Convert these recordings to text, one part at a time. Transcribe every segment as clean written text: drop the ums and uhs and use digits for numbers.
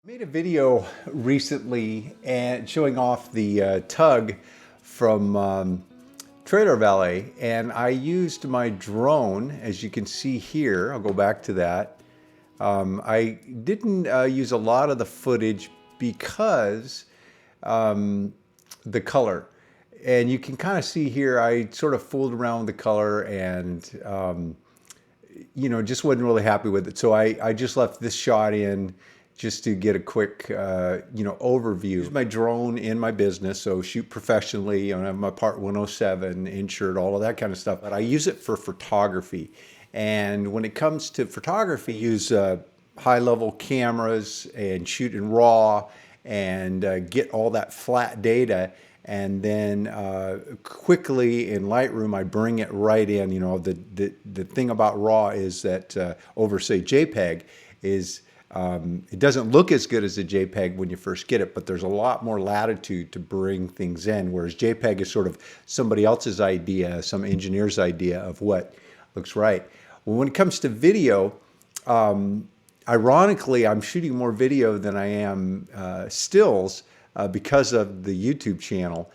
Made a video recently and showing off the tug from Trailer Valley, and I used my drone, as you can see here. I'll go back to that. I didn't use a lot of the footage because the color. And you can kind of see here, I sort of fooled around with the color and just wasn't really happy with it. So I just left this shot in just to get a quick, overview. Use my drone in my business, so shoot professionally. I have my Part 107, insured, all of that kind of stuff. But I use it for photography. And when it comes to photography, use high-level cameras and shoot in RAW and get all that flat data. And then quickly in Lightroom, I bring it right in. The thing about RAW is that over, say, JPEG is it doesn't look as good as a JPEG when you first get it, but there's a lot more latitude to bring things in, whereas JPEG is sort of somebody else's idea, some engineer's idea of what looks right. Well, when it comes to video, ironically, I'm shooting more video than I am stills because of the YouTube channel.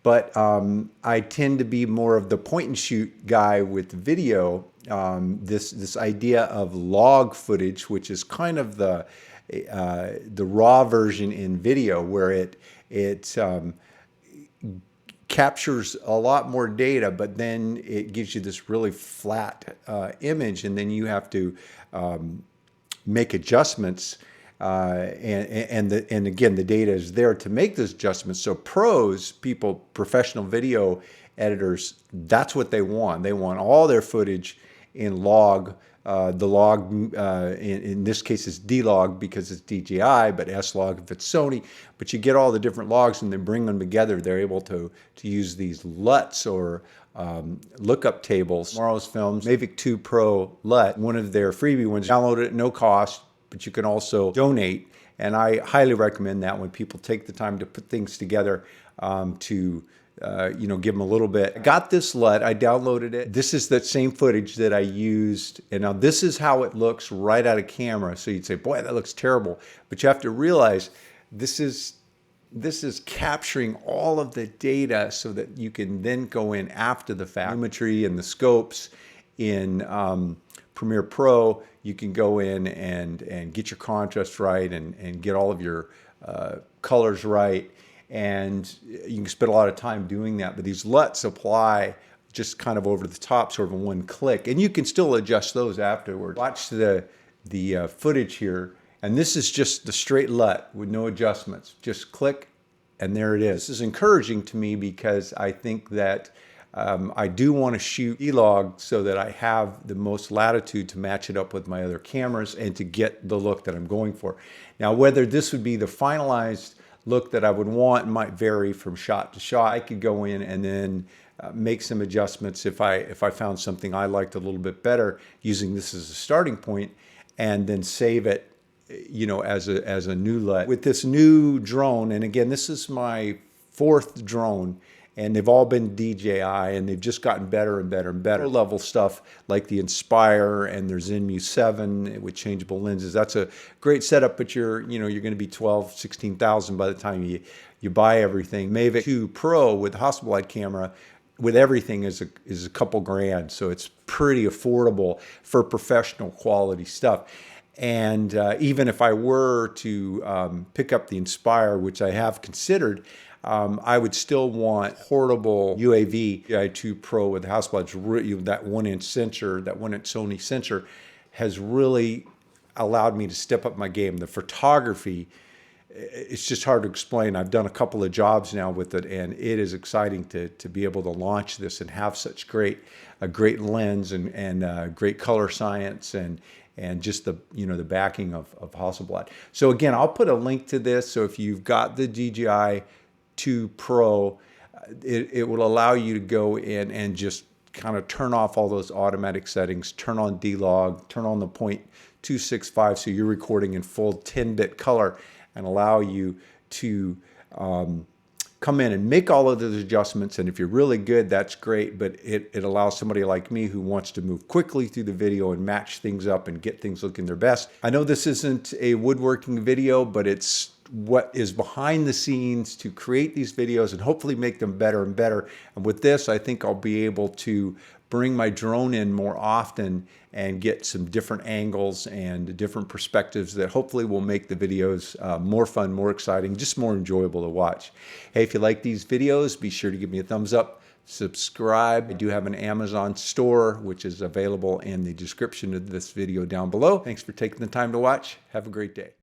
But I tend to be more of the point and shoot guy with video. This idea of log footage, which is kind of the raw version in video, where it captures a lot more data, but then it gives you this really flat image, and then you have to make adjustments. And again, the data is there to make those adjustments. So pros, people, professional video editors, that's what they want. They want all their footage in log. The log, in this case, is DLOG because it's DJI, but S-Log if it's Sony. But you get all the different logs and they bring them together. They're able to use these LUTS or lookup tables. Tomorrow's Films, Mavic 2 Pro LUT, one of their freebie ones. Download it at no cost, but you can also donate. And I highly recommend that when people take the time to put things together to give them a little bit. I got this LUT, I downloaded it. This is that same footage that I used. And now this is how it looks right out of camera. So you'd say, boy, that looks terrible. But you have to realize this is capturing all of the data so that you can then go in after the fact. Geometry and the scopes in Premiere Pro, you can go in and get your contrast right and get all of your colors right. And you can spend a lot of time doing that. But these LUTs apply just kind of over the top, sort of in one click. And you can still adjust those afterwards. Watch the footage here. And this is just the straight LUT with no adjustments. Just click, and there it is. This is encouraging to me because I think that I do want to shoot DLOG so that I have the most latitude to match it up with my other cameras and to get the look that I'm going for. Now, whether this would be the finalized look that I would want might vary from shot to shot. I could go in and then make some adjustments if I found something I liked a little bit better, using this as a starting point, and then save it as a new LUT. With this new drone, and again, this is my 4th drone, and they've all been DJI, and they've just gotten better and better and better. Level stuff like the Inspire and their Zenmuse 7 with changeable lenses. That's a great setup, but you're going to be 12, 16,000 by the time you buy everything. Mavic 2 Pro with Hasselblad camera with everything is a couple grand, so it's pretty affordable for professional quality stuff. And even if I were to pick up the Inspire, which I have considered, I would still want portable UAV. DJI 2 Pro with Hasselblad's that 1-inch sensor, that 1-inch Sony sensor, has really allowed me to step up my game. The photography, it's just hard to explain. I've done a couple of jobs now with it, and it is exciting to be able to launch this and have such a great lens and great color science and just the the backing of Hasselblad. So again, I'll put a link to this. So if you've got the DJI 2 Pro, it will allow you to go in and just kind of turn off all those automatic settings, turn on DLOG, turn on the 0.265 so you're recording in full 10-bit color, and allow you to come in and make all of those adjustments. And if you're really good, that's great, but it allows somebody like me who wants to move quickly through the video and match things up and get things looking their best. I know this isn't a woodworking video, but it's what is behind the scenes to create these videos and hopefully make them better and better. And with this, I think I'll be able to bring my drone in more often and get some different angles and different perspectives that hopefully will make the videos more fun, more exciting, just more enjoyable to watch. Hey, if you like these videos, be sure to give me a thumbs up, subscribe. I do have an Amazon store, which is available in the description of this video down below. Thanks for taking the time to watch. Have a great day.